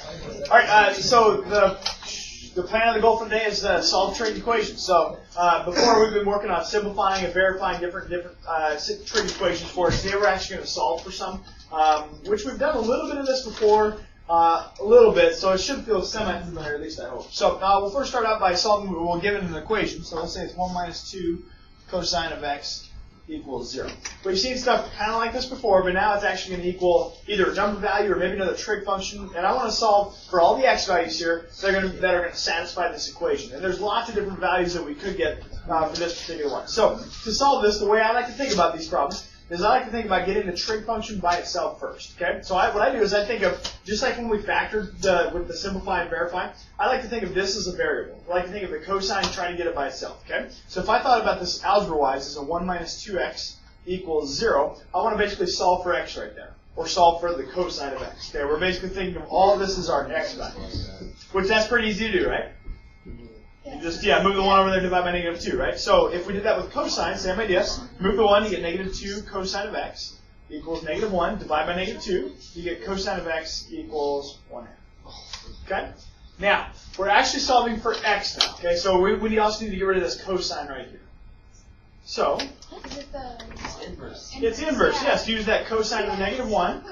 All right, so the plan of the goal for today is to solve trig equations. So before we've been working on simplifying and verifying different trig equations for us. Today we're actually going to solve for some, which we've done a little bit of this before, a little bit, so it should feel semi-familiar, at least I hope. So we'll first start out by solving, we'll give it an equation. So let's say it's 1 minus 2 cosine of x equals 0. We've seen stuff kind of like this before, but now it's actually going to equal either a number value or maybe another trig function. And I want to solve for all the x values here that are going to satisfy this equation. And there's lots of different values that we could get for this particular one. So to solve this, the way I like to think about these problems is I like to think about getting the trig function by itself first. Okay? So what I do is I think of, just like when we factored with the simplify and verify, I like to think of this as a variable. I like to think of the cosine and try to get it by itself. Okay? So if I thought about this algebra-wise as a 1 minus 2x equals 0, I want to basically solve for x right there, or solve for the cosine of x. Okay? We're basically thinking of all of this as our x values, which that's pretty easy to do, right? You just, move the 1 over there, divide by negative 2, right? So if we did that with cosine, same idea. Move the 1, you get negative 2 cosine of x equals negative 1. Divide by negative 2, you get cosine of x equals 1/2. Okay? Now, we're actually solving for x now. Okay? So we also need to get rid of this cosine right here. So, it's inverse, yes. Use that cosine of negative 1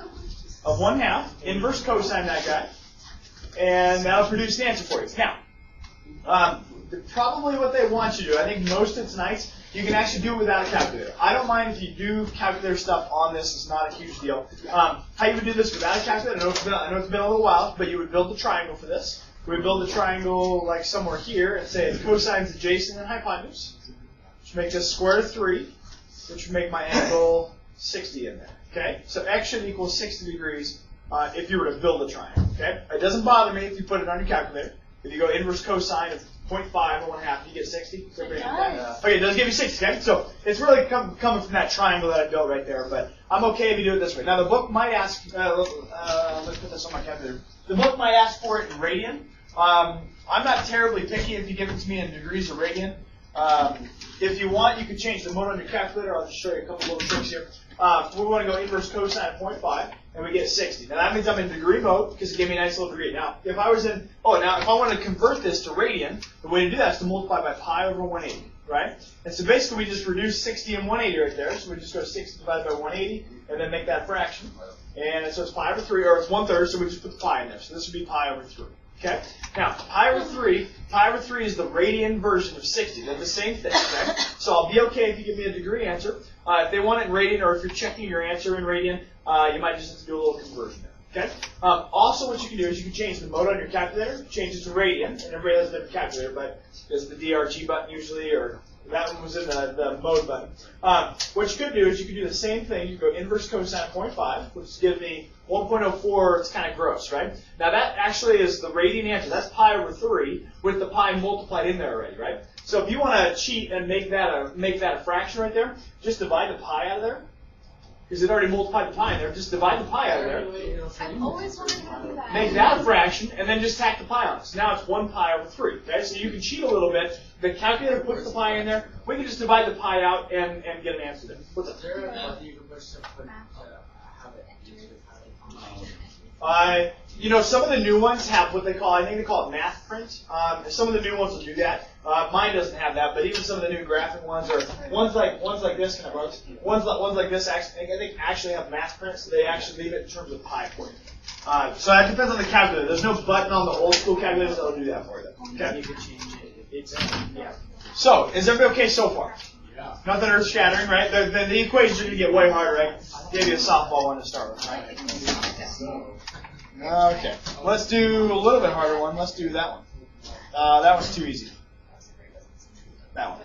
of 1/2, inverse cosine that guy, and that'll produce the answer for you. Now, probably what they want you to do, I think most of it's nice, you can actually do it without a calculator. I don't mind if you do calculator stuff on this, it's not a huge deal. How you would do this without a calculator, I know it's been a little while, but you would build the triangle for this. We would build the triangle like somewhere here and say cosine's adjacent and hypotenuse, which make this square root of 3, which would make my angle 60 in there. Okay? So x should equal 60 degrees if you were to build a triangle. Okay? It doesn't bother me if you put it on your calculator. If you go inverse cosine of 0.5 or 1/2, you get 60. Okay, it does give you 60. Okay, so it's really coming from that triangle that I built right there. But I'm okay if you do it this way. Now the book might ask. Let's put this on my calculator. The book might ask for it in radian. I'm not terribly picky if you give it to me in degrees of radian. If you want, you can change the mode on your calculator. I'll just show you a couple little tricks here. We want to go inverse cosine of 0.5, and we get 60. Now that means I'm in degree mode because it gave me a nice little degree. Now, if I was in, if I want to convert this to radian, the way to do that is to multiply by pi over 180, right? And so basically we just reduce 60 and 180 right there. So we just go 60 divided by 180, and then make that a fraction. And so it's pi over 3, or it's 1/3, so we just put the pi in there. So this would be pi over 3. Okay? Now, pi over 3 is the radian version of 60. They're the same thing, okay? So I'll be okay if you give me a degree answer. If they want it in radian, or if you're checking your answer in radian, you might just have to do a little conversion there, okay? Also, what you can do is you can change the mode on your calculator, change it to radian, and everybody has a different calculator, but there's the DRG button usually, or that one was in the mode button. What you could do is you could do the same thing. You go inverse cosine of 0.5, which gives me 1.04. It's kind of gross, right? Now that actually is the radian answer. That's pi over 3 with the pi multiplied in there already, right? So if you want to cheat and make that a fraction right there, just divide the pi out of there. Because it already multiplied the pi in there. Just divide the pi out of there. I've always wanted to do that. Make that a fraction, and then just tack the pi on. So now it's 1 pi over 3. Okay? So you can cheat a little bit. The calculator puts the pi in there. We can just divide the pi out and get an answer there. What's up? Is there a method you can push to have it some of the new ones have what they call, I think they call it math print. Some of the new ones will do that. Mine doesn't have that, but even some of the new graphic ones, or ones like this, kind of ones like this, I think actually have math print, so they actually leave it in terms of pi for you. So that depends on the calculator. There's no button on the old school calculators that'll do that for you. Okay? You can change it. Yeah. So, is everybody okay so far? Yeah. Nothing earth shattering, right? The equations are going to get way harder, right? Give you a softball one to start with, right? Okay. Let's do a little bit harder one. Let's do that one. That one's too easy. That one.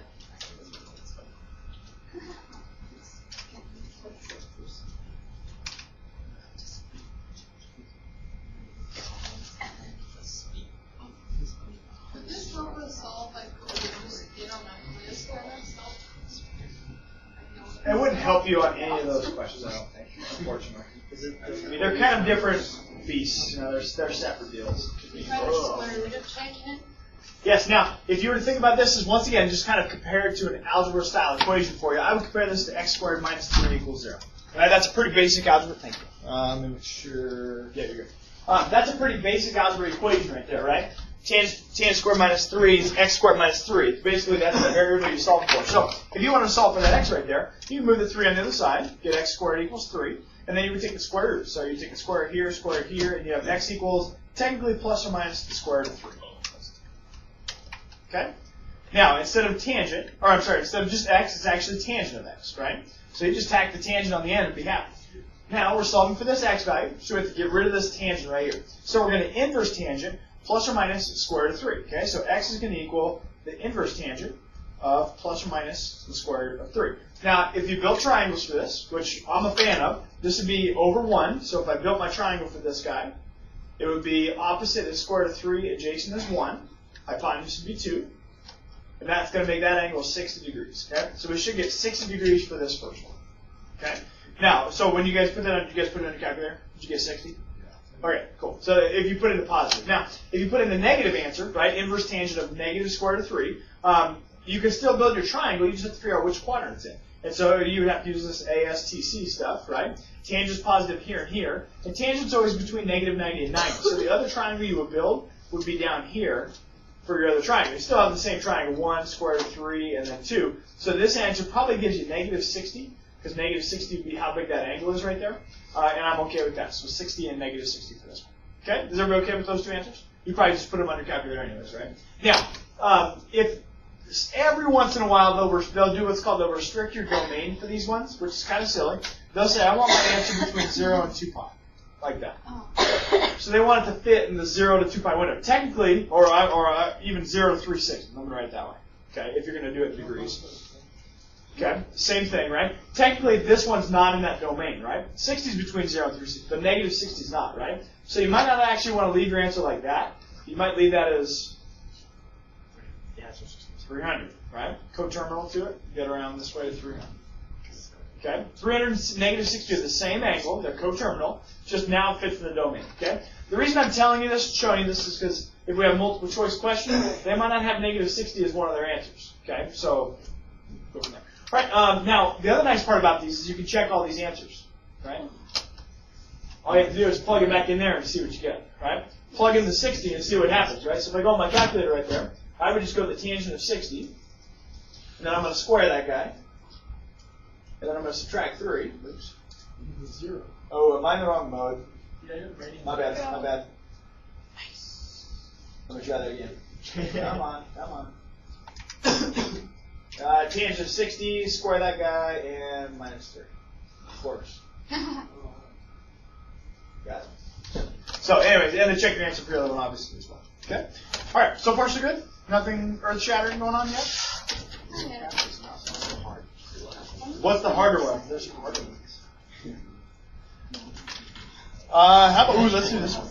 Would this help us solve like what we just did on that quiz kind of stuff? It wouldn't help you on any of those questions, I don't think, unfortunately. I mean, they're kind of different beasts. They're separate deals. Try to square root of checking it. Yes, now, if you were to think about this as, once again, just kind of compare it to an algebra-style equation for you, I would compare this to x squared minus 3 equals 0. Right? That's a pretty basic algebra. Thank you. Let me make sure. Yeah, you're good. That's a pretty basic algebra equation right there, right? Tan squared minus 3 is x squared minus 3. Basically, that's the variable you solve for. So if you want to solve for that x right there, you can move the 3 on the other side, get x squared equals 3, and then you would take the square root. So you take a square here, and you have x equals technically plus or minus the square root of 3. Okay? Now, instead of just x, it's actually tangent of x, right? So you just tack the tangent on the end and be happy. Now, we're solving for this x value, so we have to get rid of this tangent right here. So we're going to inverse tangent plus or minus the square root of 3. Okay, so x is going to equal the inverse tangent of plus or minus the square root of 3. Now, if you built triangles for this, which I'm a fan of, this would be over 1. So if I built my triangle for this guy, it would be opposite is square root of 3, adjacent is 1. Hypotenuse would be 2. And that's going to make that angle 60 degrees. Okay, so we should get 60 degrees for this first one. Okay. Now, so when you guys put that on, did you guys put it on your calculator? Did you get 60? Okay, cool. So if you put in the positive. Now, if you put in the negative answer, right, inverse tangent of negative square root of 3, you can still build your triangle. You just have to figure out which quadrant it's in. And so you would have to use this ASTC stuff, right? Tangent's positive here and here. And tangent's always between negative 90 and 90. So the other triangle you would build would be down here for your other triangle. You still have the same triangle, 1, square root of 3, and then 2. So this answer probably gives you negative 60. Because negative 60 would be how big that angle is right there. And I'm okay with that. So 60 and negative 60 for this one. Okay? Is everybody okay with those two answers? You probably just put them on your calculator anyways, right? Now, if every once in a while they'll do what's called they'll restrict your domain for these ones, which is kind of silly. They'll say, I want my answer between 0 and 2 pi. Like that. So they want it to fit in the 0 to 2 pi window. Technically, or even 0 to 3/6. I'm going to write it that way. Okay? If you're going to do it in degrees. Okay, same thing, right? Technically, this one's not in that domain, right? 60 is between 0 and 3/6, but negative 60 is not, right? So you might not actually want to leave your answer like that. You might leave that as 300, right? Coterminal to it, get around this way to 300. Okay, 300 and negative 60 are the same angle, they're coterminal, just now fits in the domain, okay? The reason I'm telling you this, showing you this, is because if we have multiple choice questions, they might not have negative 60 as one of their answers, okay? So, go from there. All right, now, the other nice part about these is you can check all these answers, right? All you have to do is plug it back in there and see what you get, right? Plug in the 60 and see what happens, right? So if I go on my calculator right there, I would just go to the tangent of 60, and then I'm going to square that guy, and then I'm going to subtract 3. Oops. 0. Oh, am I in the wrong mode? My bad, my bad. Let me try that again. Come on. Tangent of 60, square that guy, and minus 3. Of course. Got it. So anyways, and then check your answer for the other one, obviously, as well. Okay? All right, so far so good? Nothing earth-shattering going on yet? Yeah. What's the harder one? There's some harder ones. How about, let's do this one.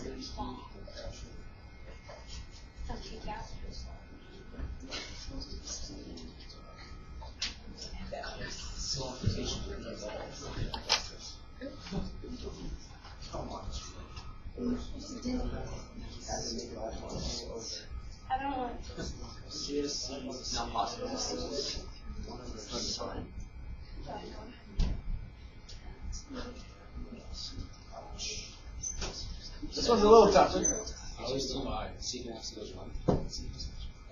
I don't want Not possible. This one's a little tougher. Secant x goes 1. Like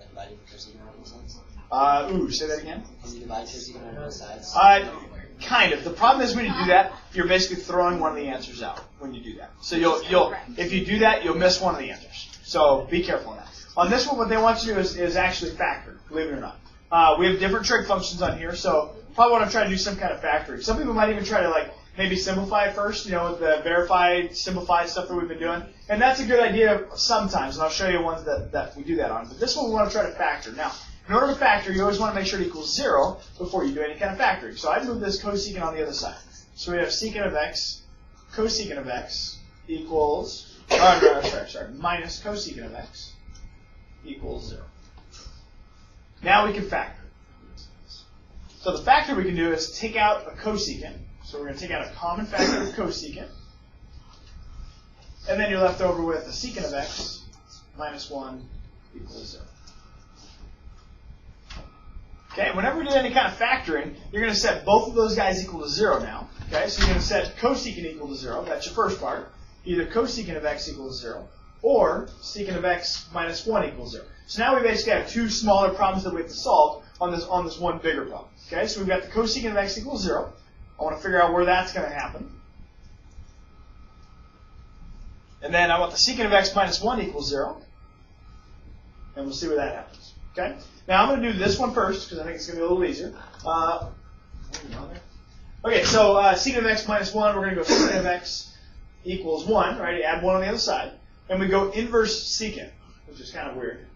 dividing for secant on both sides. Say that again. Can you divide for secant on both sides? Kind of. The problem is when you do that, you're basically throwing one of the answers out when you do that. So you'll if you do that, you'll miss one of the answers. So be careful on that. On this one, what they want you to do is actually factor, believe it or not. We have different trig functions on here, so probably want to try to do some kind of factoring. Some people might even try to maybe simplify it first, with the verified, simplified stuff that we've been doing. And that's a good idea sometimes, and I'll show you ones that we do that on. But this one we want to try to factor. Now, in order to factor, you always want to make sure it equals 0 before you do any kind of factoring. So I'd move this cosecant on the other side. So we have secant of x, cosecant of x equals, minus cosecant of x equals 0. Now we can factor. So the factor we can do is take out a cosecant. So we're going to take out a common factor of cosecant. And then you're left over with a secant of x minus 1 equals 0. Okay, whenever we do any kind of factoring, you're going to set both of those guys equal to 0 now. Okay, so you're going to set cosecant equal to 0. That's your first part. either cosecant of x equals 0 or secant of x minus 1 equals 0. So now we basically have two smaller problems that we have to solve on this one bigger problem. Okay, so we've got the cosecant of x equals 0. I want to figure out where that's going to happen. And then I want the secant of x minus 1 equals 0. And we'll see where that happens. Okay? Now I'm going to do this one first because I think it's going to be a little easier. Okay, so secant of x minus 1, we're going to go secant of x equals 1, right? Add 1 on the other side. And we go inverse secant, which is kind of weird.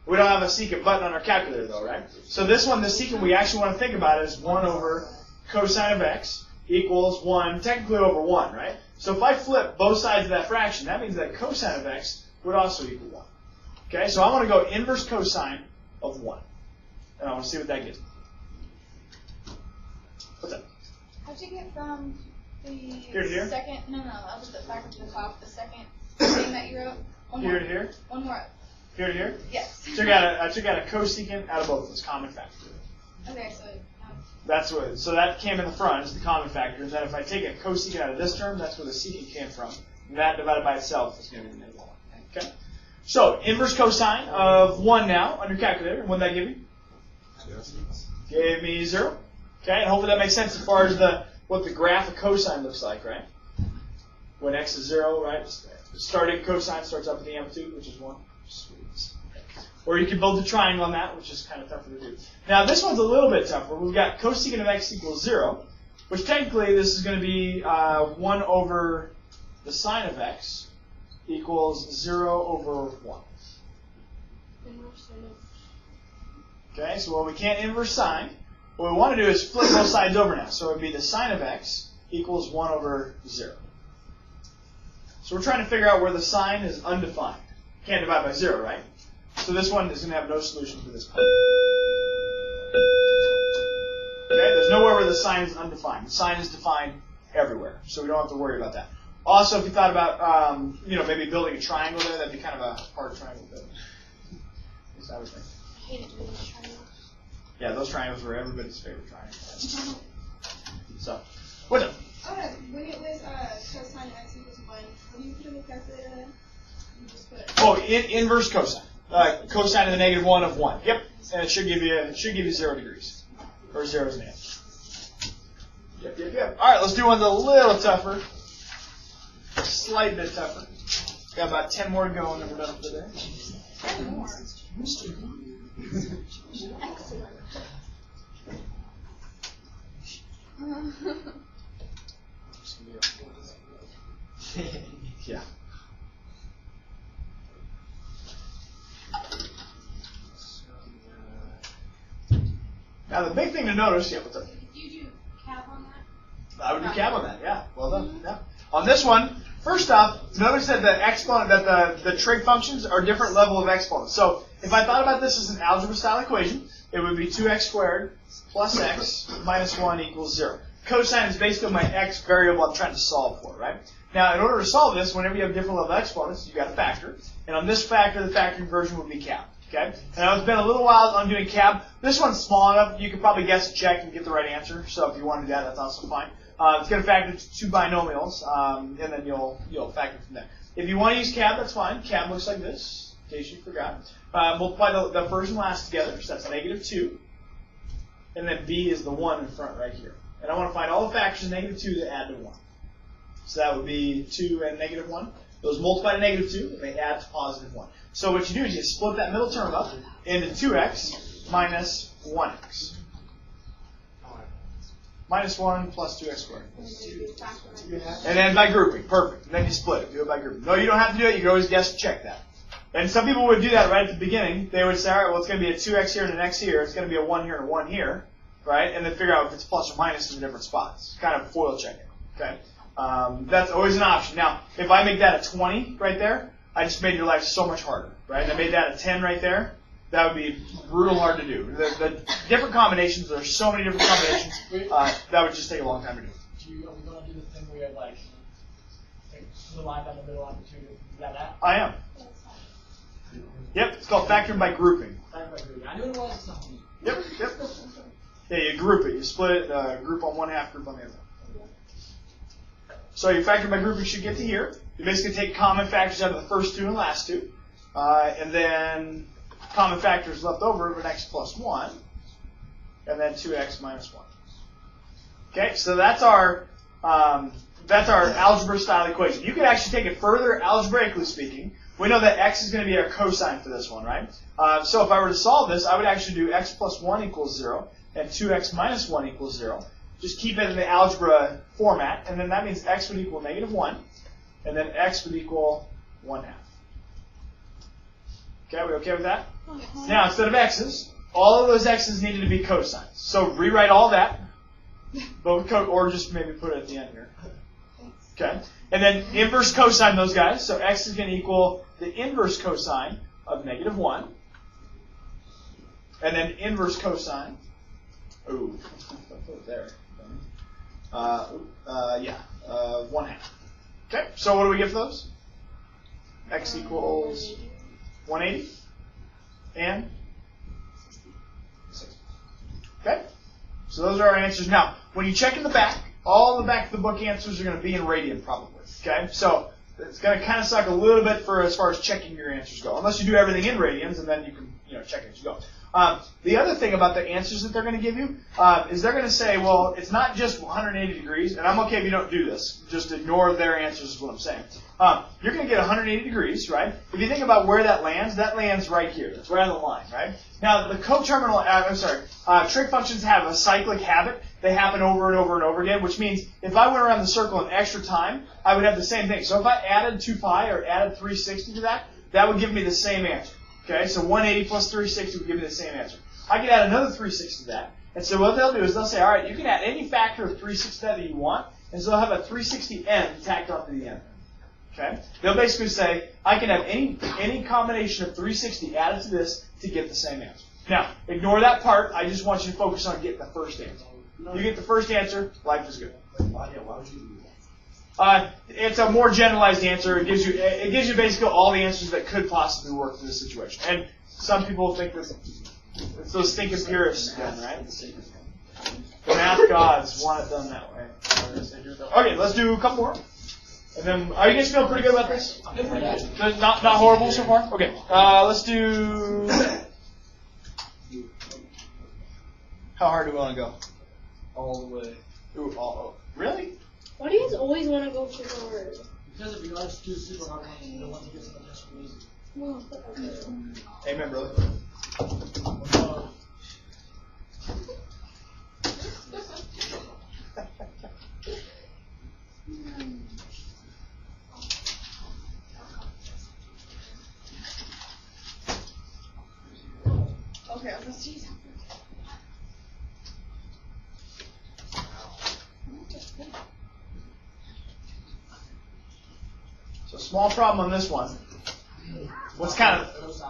We don't have a secant button on our calculator, though, right? So this one, the secant we actually want to think about is 1 over cosine of x equals 1, technically over 1, right? So if I flip both sides of that fraction, that means that cosine of x would also equal 1. Okay, so I want to go inverse cosine of 1. And I want to see what that gives me. What's that? How'd you get from the Here to here? second? No, that was the back to the top. The second thing that you wrote. One Here more. to here? One more. Here to here? Yes. I took out a cosecant out of both of those, common factor. Okay, so. That's what. So that came in the front is the common factor. And then if I take a cosecant out of this term, that's where the secant came from. And that divided by itself is going to be the negative 1. Okay. So inverse cosine of 1 now on your calculator. What did that give you? Gave me 0. Okay, and hopefully that makes sense as far as what the graph of cosine looks like, right? When x is 0, right? The starting cosine starts up at the amplitude, which is 1. Sweet. Or you can build a triangle on that, which is kind of tougher to do. Now this one's a little bit tougher. We've got cosecant of x equals 0, which technically this is going to be 1 over the sine of x equals 0 over 1. Okay, so we can't inverse sine. What we want to do is flip both sides over now. So it would be the sine of x equals 1 over 0. So we're trying to figure out where the sine is undefined. Can't divide by 0, right? So this one is going to have no solution for this problem. Okay, there's nowhere where the sine is undefined. The sine is defined everywhere, so we don't have to worry about that. Also, if you thought about, maybe building a triangle there, that'd be kind of a hard triangle to build. At least I would think. I hated doing those triangles. Yeah, those triangles were everybody's favorite triangle. So, what's up? Okay, when it was cosine x equals 1, what do you put in the calculator then? You just put. Oh, inverse cosine. Cosine of the negative 1 of 1. Yep, and it should give you 0 degrees, or 0 is an answer. Yep. All right, let's do one that's a little tougher, a slight bit tougher. Got about 10 more to go, and then we're done for the day. 10 more. Yeah. Now the big thing to notice, yeah, what's up? Did you do cap on that? I would do cap on that, yeah. Well done. Yeah. On this one, first off, notice that the exponent, that the trig functions are different level of exponents. So if I thought about this as an algebra style equation, it would be 2x squared plus x minus 1 equals 0. Cosine is basically my x variable I'm trying to solve for, right? Now, in order to solve this, whenever you have different level exponents, you got to factor. And on this factor, the factoring version would be cap. Okay? Now, it's been a little while on doing cap. This one's small enough, you could probably guess a check and get the right answer. So if you want to do that, that's also fine. It's going to factor to two binomials, and then you'll factor from there. If you want to use cap, that's fine. Cap looks like this, in case you forgot. Multiply the first and last together, so that's negative 2. And then b is the 1 in front right here. And I want to find all the factors of negative 2 that add to 1. So that would be 2 and negative 1. Those multiply to negative 2, and they add to positive 1. So what you do is you split that middle term up into 2x minus 1x. Minus 1 plus 2x squared. And then by grouping. Perfect. And then you split it. Do it by grouping. No, you don't have to do it. You can always guess check that. And some people would do that right at the beginning. They would say, all right, well, it's going to be a 2x here and an x here. It's going to be a 1 here and a 1 here. Right? And then figure out if it's plus or minus in the different spots. Kind of foil checking. Okay? That's always an option. Now, if I make that a 20 right there, I just made your life so much harder. Right? And I made that a 10 right there. That would be brutal hard to do. The different combinations, there's so many different combinations, that would just take a long time to do. Are we going to do the thing where you have like the line down the middle on the two? You got that? I am. Yep, it's called factoring by grouping. Factoring by grouping. I knew it was something. Yep. Yeah, you group it. You split it, group on one half, group on the other. So your factor by grouping should get to here. You basically take common factors out of the first two and last two, and then common factors left over of an x plus 1, and then 2x minus 1. Okay, so that's our algebra style equation. You could actually take it further, algebraically speaking. We know that x is going to be our cosine for this one, right? So if I were to solve this, I would actually do x plus 1 equals 0 and 2x minus 1 equals 0. Just keep it in the algebra format, and then that means x would equal negative 1, and then x would equal 1/2. Okay, are we okay with that? Now, instead of x's, all of those x's needed to be cosines. So rewrite all that, but or just maybe put it at the end here. Okay, and then inverse cosine those guys. So x is going to equal the inverse cosine of negative 1, and then inverse cosine. Ooh, I'll put it there. 1/2. Okay, so what do we get for those? X equals 180 and 60. Okay, so those are our answers. Now, when you check in the back, all the back of the book answers are going to be in radian probably. Okay, so it's going to kind of suck a little bit for as far as checking your answers go, unless you do everything in radians, and then you can check it as you go. The other thing about the answers that they're going to give you is they're going to say, well, it's not just 180 degrees, and I'm okay if you don't do this. Just ignore their answers is what I'm saying. You're going to get 180 degrees, right? If you think about where that lands right here. That's right on the line, right? Now, the coterminal, trig functions have a cyclic habit. They happen over and over and over again, which means if I went around the circle an extra time, I would have the same thing. So if I added 2 pi or added 360 to that, that would give me the same answer. Okay, so 180 plus 360 would give me the same answer. I could add another 360 to that. And so what they'll do is they'll say, all right, you can add any factor of 360 that you want, and so they'll have a 360n tacked onto the end. Okay? They'll basically say, I can have any combination of 360 added to this to get the same answer. Now, ignore that part. I just want you to focus on getting the first answer. You get the first answer, life is good. Why would you do that? It's a more generalized answer. It gives you basically all the answers that could possibly work for this situation. And some people think that it's those stinking purists again, right? The math gods want it done that way. Okay, let's do a couple more. And then, are you guys feeling pretty good about this? Not horrible so far? Okay, let's do... How hard do we want to go? All the way. Ooh, really? Why do you guys always want to go super hard? Because if you guys do super hard ones, you don't want to get something just for easy. Well, okay. Amen, brother. Okay, let's see. So small problem on this one. What's kind of,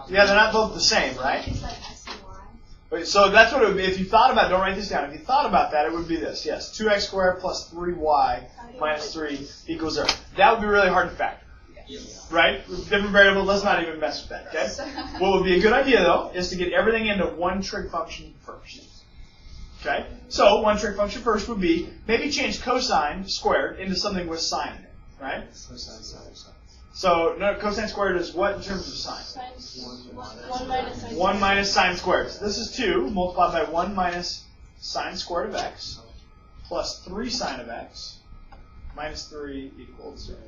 they're not both the same, right? It's like S and Y. But, so that's what it would be. If you thought about, don't write this down. If you thought about that, it would be this. Yes, 2x squared plus 3y minus 3 equals 0. That would be really hard to factor. Yes. Right? Different variable, let's not even mess with that, okay? What would be a good idea, though, is to get everything into one trig function first. Okay? So, one trig function first would be, maybe change cosine squared into something with sine in it, right? So, no, cosine squared is what in terms of sine? 1 minus sine. 1 minus sine squared. So this is 2 multiplied by 1 minus sine squared of x plus 3 sine of x minus 3 equals 0.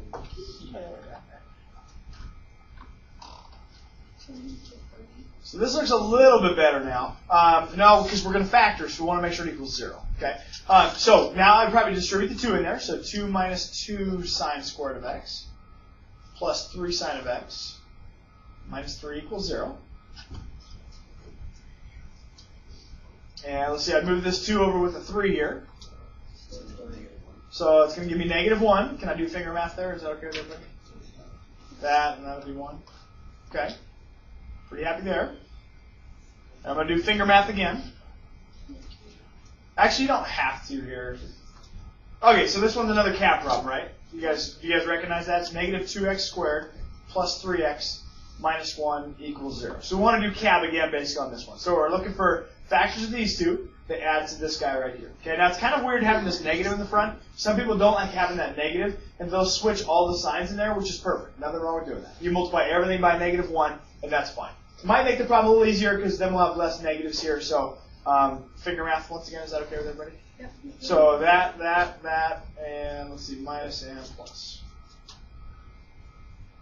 So this looks a little bit better now. No, because we're going to factor, so we want to make sure it equals 0. Okay. So now I'd probably distribute the 2 in there. So 2 minus 2 sine squared of x plus 3 sine of x minus 3 equals 0. And let's see, I'd move this 2 over with a 3 here. So it's going to give me negative 1. Can I do finger math there? Is that okay with everybody? That, and that would be 1. Okay. Pretty happy there. And I'm going to do finger math again. Actually, you don't have to here. Okay, so this one's another cap problem, right? Do you guys recognize that? It's negative 2x squared plus 3x minus 1 equals 0. So we want to do cab again based on this one. So we're looking for factors of these two that add to this guy right here. Okay, now it's kind of weird having this negative in the front. Some people don't like having that negative, and they'll switch all the signs in there, which is perfect. Nothing wrong with doing that. You multiply everything by negative 1, and that's fine. It might make the problem a little easier because then we'll have less negatives here. So figure math once again, is that okay with everybody? Yep. So that, and let's see, minus and plus.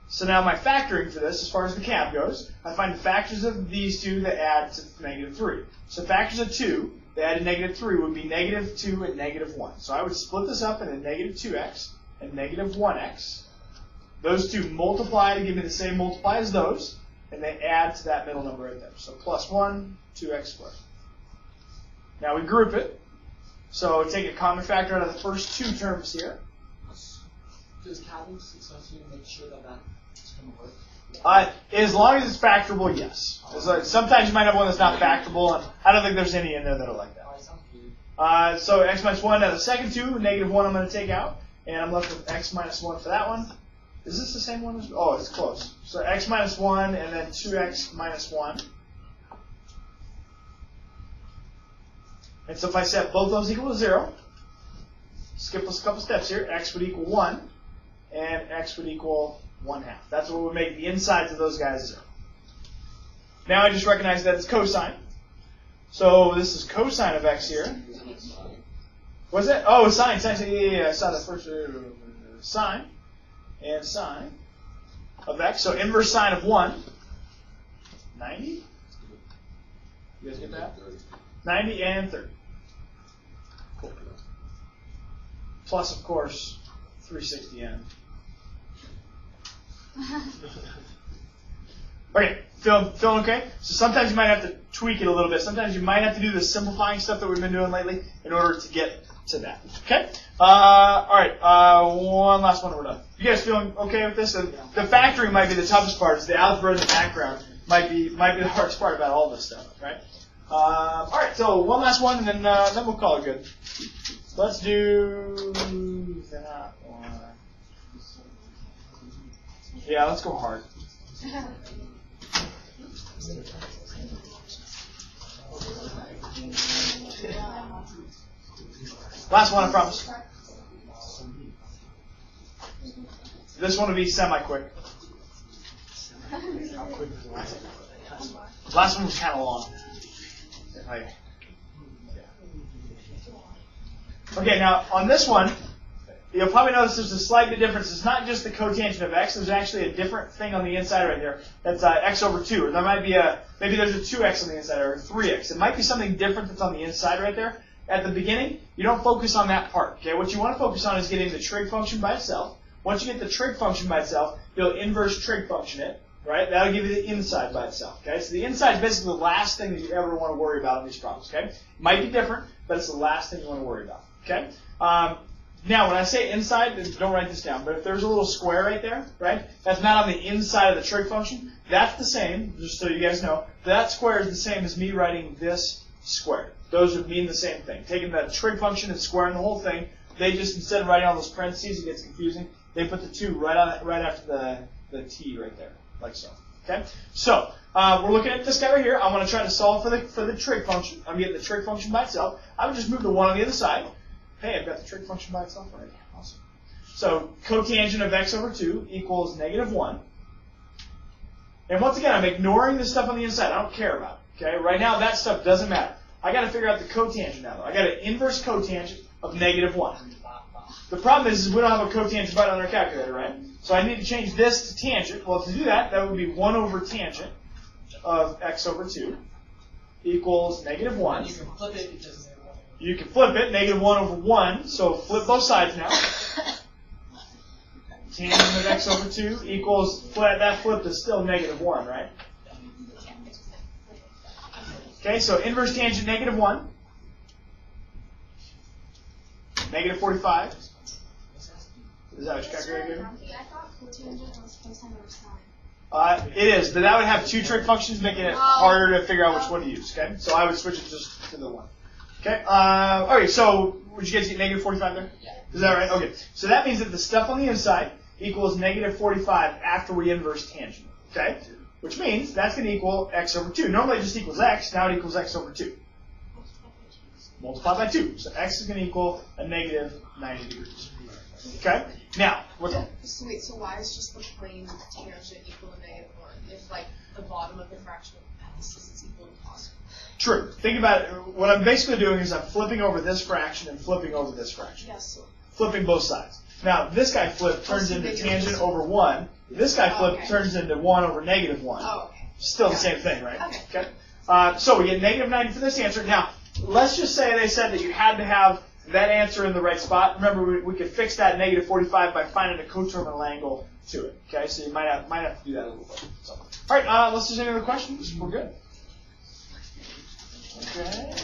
So now my factoring for this, as far as the cab goes, I find the factors of these two that add to negative 3. So factors of 2 that add to negative 3 would be negative 2 and negative 1. So I would split this up into negative 2x and negative 1x. Those two multiply to give me the same multiply as those, and they add to that middle number right there. So plus 1, 2x squared. Now we group it. So take a common factor out of the first two terms here. Does cabbing successfully make sure that that's going to work? As long as it's factorable, yes. Sometimes you might have one that's not factorable, and I don't think there's any in there that are like that. So x minus 1 out of the second two, negative 1 I'm going to take out, and I'm left with x minus 1 for that one. Is this the same one? Oh, it's close. So x minus 1 and then 2x minus 1. And so if I set both those equal to 0, skip us a couple steps here, x would equal 1, and x would equal 1/2. That's what would make the insides of those guys 0. Now I just recognize that it's cosine. So this is cosine of x here. What's that? Oh, sine. Yeah, I saw that first. Sine and sine of x. So inverse sine of 1, 90. You guys get that? 90 and 30. Cool. Plus, of course, 360n. Okay, feeling okay? So sometimes you might have to tweak it a little bit. Sometimes you might have to do the simplifying stuff that we've been doing lately in order to get to that. Okay? All right, one last one and we're done. You guys feeling okay with this? The factoring might be the toughest part. It's the algebra in the background might be the hardest part about all this stuff, right? All right, so one last one, and then we'll call it good. Let's do that one. Yeah, let's go hard. Last one, I promise. This one will be semi-quick. Last one was kind of long. Okay, now on this one, you'll probably notice there's a slight bit difference. It's not just the cotangent of x. There's actually a different thing on the inside right there. That's x over 2. Or there might be maybe there's a 2x on the inside or a 3x. It might be something different that's on the inside right there. At the beginning, you don't focus on that part. Okay, what you want to focus on is getting the trig function by itself. Once you get the trig function by itself, you'll inverse trig function it. Right? That'll give you the inside by itself. Okay? So the inside is basically the last thing that you ever want to worry about in these problems. Okay? It might be different, but it's the last thing you want to worry about. Okay? Now, when I say inside, don't write this down, but if there's a little square right there, right? That's not on the inside of the trig function. That's the same, just so you guys know. That square is the same as me writing this square. Those would mean the same thing. Taking the trig function and squaring the whole thing, they just, instead of writing all those parentheses, it gets confusing, they put the 2 right after the t right there. Like so. Okay? So, we're looking at this guy right here. I want to try to solve for the trig function. I'm getting the trig function by itself. I would just move the 1 on the other side. Hey, I've got the trig function by itself already. Awesome. So, cotangent of x over 2 equals negative 1. And once again, I'm ignoring the stuff on the inside. I don't care about it. Okay? Right now, that stuff doesn't matter. I got to figure out the cotangent now, though. I got an inverse cotangent of negative 1. The problem is we don't have a cotangent button on our calculator, right? So I need to change this to tangent. Well, to do that, that would be 1 over tangent of x over 2 equals negative 1. You can flip it. You can flip it, negative 1 over 1. So flip both sides now. Tangent of x over 2 equals, that flip is still negative 1, right? Okay, so inverse tangent negative 1. Negative 45. Is that what you calculated? I thought cotangent was cosine over sine. It is, but that would have 2 trig functions, making it harder to figure out which one to use. Okay, so I would switch it just to the 1. Okay. Okay. So would you guys get negative 45 there? Yeah. Is that right? Okay. So that means that the stuff on the inside equals negative 45 after we inverse tangent. Okay. which means that's going to equal x over 2. Normally it just equals x, now it equals x over 2. Multiplied by 2. So x is going to equal a negative 90 degrees. Okay? Now, what's up? So wait, so why is just the plane tangent equal to negative 1 if like the bottom of the fraction of s is equal to positive? True. Think about it. What I'm basically doing is I'm flipping over this fraction and flipping over this fraction. Yes. So Flipping both sides. Now, this guy flipped turns into tangent over 1. This guy flipped okay. turns into 1 over negative 1. Oh, okay. Still the Got same it. thing, right? Okay. So we get negative 90 for this answer. Now, let's just say they said that you had to have that answer in the right spot. Remember, we could fix that negative 45 by finding a coterminal angle to it. Okay, so you might have to do that a little bit. So, all right, unless there's any other questions, we're good. Okay.